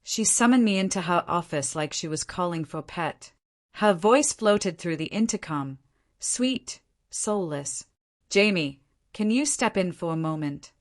She summoned me into her office like she was calling for a pet. Her voice floated through the intercom, sweet, soulless. "Jamie, can you step in for a moment?"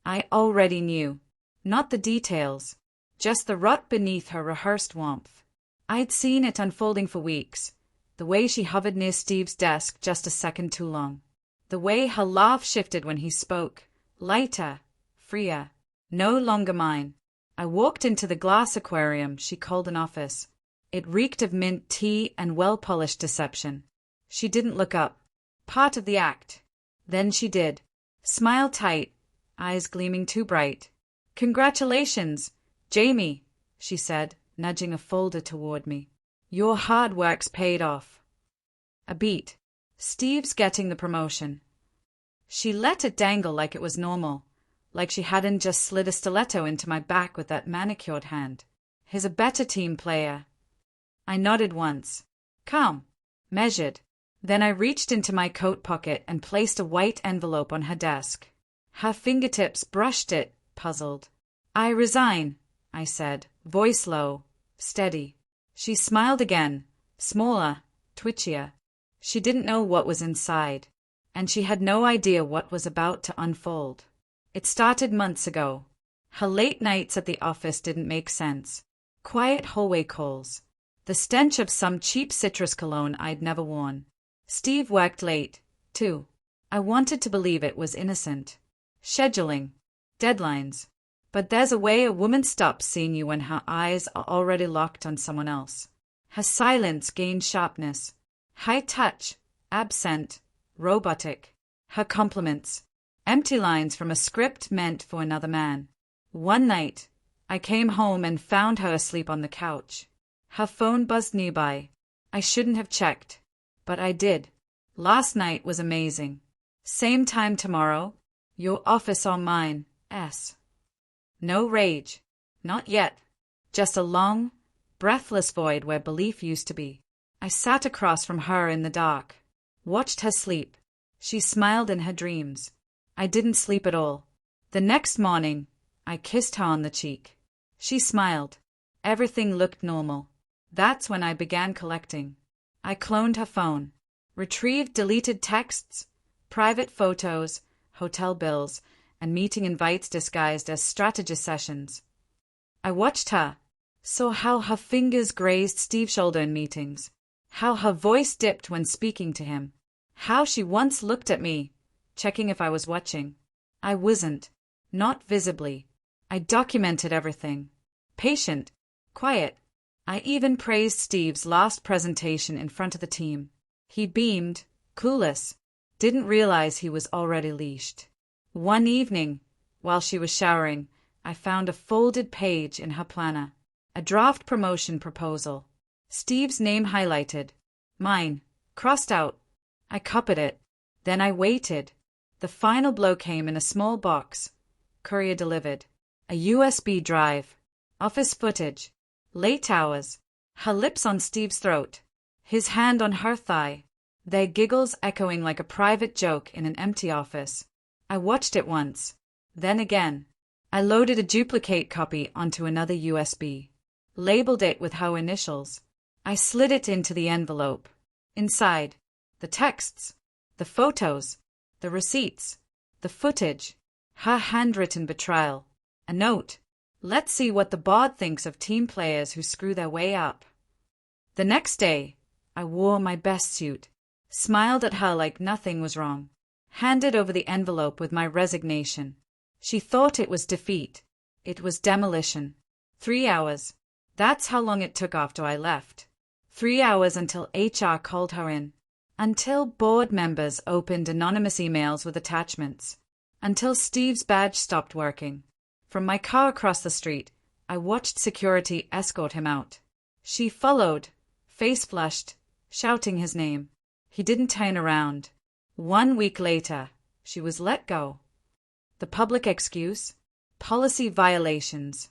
I already knew. Not the details, just the rot beneath her rehearsed warmth. I'd seen it unfolding for weeks. The way she hovered near Steve's desk just a second too long. The way her laugh shifted when he spoke, lighter, freer, no longer mine. I walked into the glass aquarium she called an office. It reeked of mint tea and well-polished deception. She didn't look up. Part of the act. Then she did. Smile tight, eyes gleaming too bright. "Congratulations, Jamie," she said, nudging a folder toward me. "Your hard work's paid off." A beat. "Steve's getting the promotion." She let it dangle like it was normal, like she hadn't just slid a stiletto into my back with that manicured hand. "He's a better team player." I nodded once. Calm. Measured. Then I reached into my coat pocket and placed a white envelope on her desk. Her fingertips brushed it, puzzled. "I resign," I said, voice low, steady. She smiled again, smaller, twitchier. She didn't know what was inside, and she had no idea what was about to unfold. It started months ago. Her late nights at the office didn't make sense. Quiet hallway calls. The stench of some cheap citrus cologne I'd never worn. Steve worked late, too. I wanted to believe it was innocent. Scheduling. Deadlines. But there's a way a woman stops seeing you when her eyes are already locked on someone else. Her silence gained sharpness. High touch. Absent. Robotic. Her compliments. Empty lines from a script meant for another man. One night, I came home and found her asleep on the couch. Her phone buzzed nearby. I shouldn't have checked, but I did. "Last night was amazing. Same time tomorrow. Your office or mine, S." No rage. Not yet. Just a long, breathless void where belief used to be. I sat across from her in the dark. Watched her sleep. She smiled in her dreams. I didn't sleep at all. The next morning, I kissed her on the cheek. She smiled. Everything looked normal. That's when I began collecting. I cloned her phone. Retrieved deleted texts, private photos, hotel bills, and meeting invites disguised as strategist sessions. I watched her, saw how her fingers grazed Steve's shoulder in meetings, how her voice dipped when speaking to him, how she once looked at me, checking if I was watching. I wasn't. Not visibly. I documented everything. Patient. Quiet. I even praised Steve's last presentation in front of the team. He beamed, clueless. Didn't realize he was already leashed. One evening, while she was showering, I found a folded page in her planner. A draft promotion proposal. Steve's name highlighted. Mine, crossed out. I copied it. Then I waited. The final blow came in a small box. Courier delivered. A USB drive. Office footage. Late hours. Her lips on Steve's throat. His hand on her thigh. Their giggles echoing like a private joke in an empty office. I watched it once. Then again. I loaded a duplicate copy onto another USB. Labeled it with her initials. I slid it into the envelope. Inside. The texts. The photos. The receipts. The footage. Her handwritten betrayal. A note. Let's see what the board thinks of team players who screw their way up. The next day, I wore my best suit. Smiled at her like nothing was wrong. Handed over the envelope with my resignation. She thought it was defeat. It was demolition. 3 hours. That's how long it took after I left. 3 hours until HR called her in. Until board members opened anonymous emails with attachments. Until Steve's badge stopped working. From my car across the street, I watched security escort him out. She followed, face flushed, shouting his name. He didn't turn around. 1 week later, she was let go. The public excuse? Policy violations.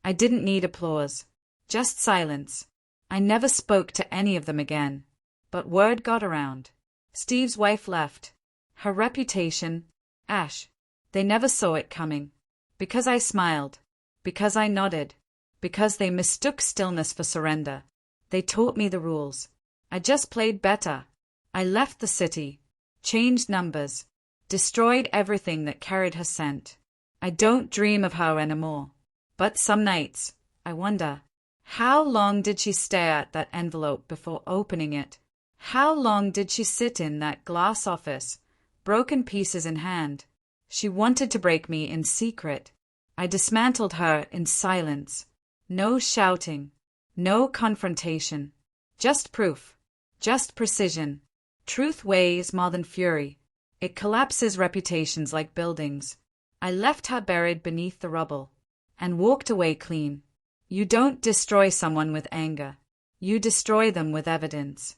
I didn't need applause. Just silence. I never spoke to any of them again. But word got around. Steve's wife left. Her reputation, ash. They never saw it coming. Because I smiled. Because I nodded. Because they mistook stillness for surrender. They taught me the rules. I just played better. I left the city, changed numbers, destroyed everything that carried her scent. I don't dream of her anymore. But some nights, I wonder, how long did she stare at that envelope before opening it? How long did she sit in that glass office, broken pieces in hand? She wanted to break me in secret. I dismantled her in silence. No shouting, no confrontation. Just proof, just precision. Truth weighs more than fury. It collapses reputations like buildings. I left her buried beneath the rubble and walked away clean. You don't destroy someone with anger. You destroy them with evidence.